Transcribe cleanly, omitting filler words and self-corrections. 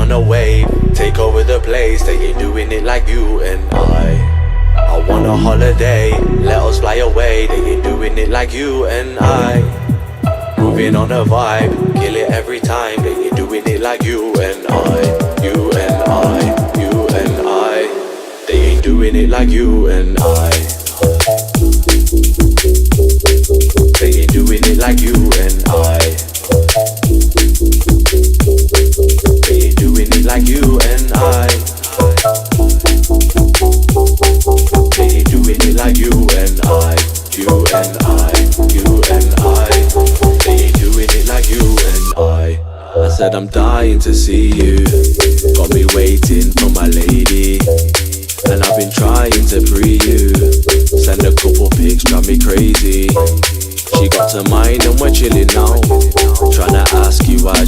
wanna wave, take over the place. They ain't doing it like you and I want a holiday, let us fly away. They ain't doing it like you and I. Moving on a vibe, kill it every time. They ain't doing it like you and I. You and I, you and I. They ain't doing it like you and I. They ain't doing it like you and I. They ain't doing it like you and I. They ain't doing it like you and I. You and I, you and I. They ain't doing it like you and I said I'm dying to see you. Got me waiting for my lady, and I've been trying to free you. Send a couple pics, drive me crazy. She got to mine and we're chilling now. Tryna ask you why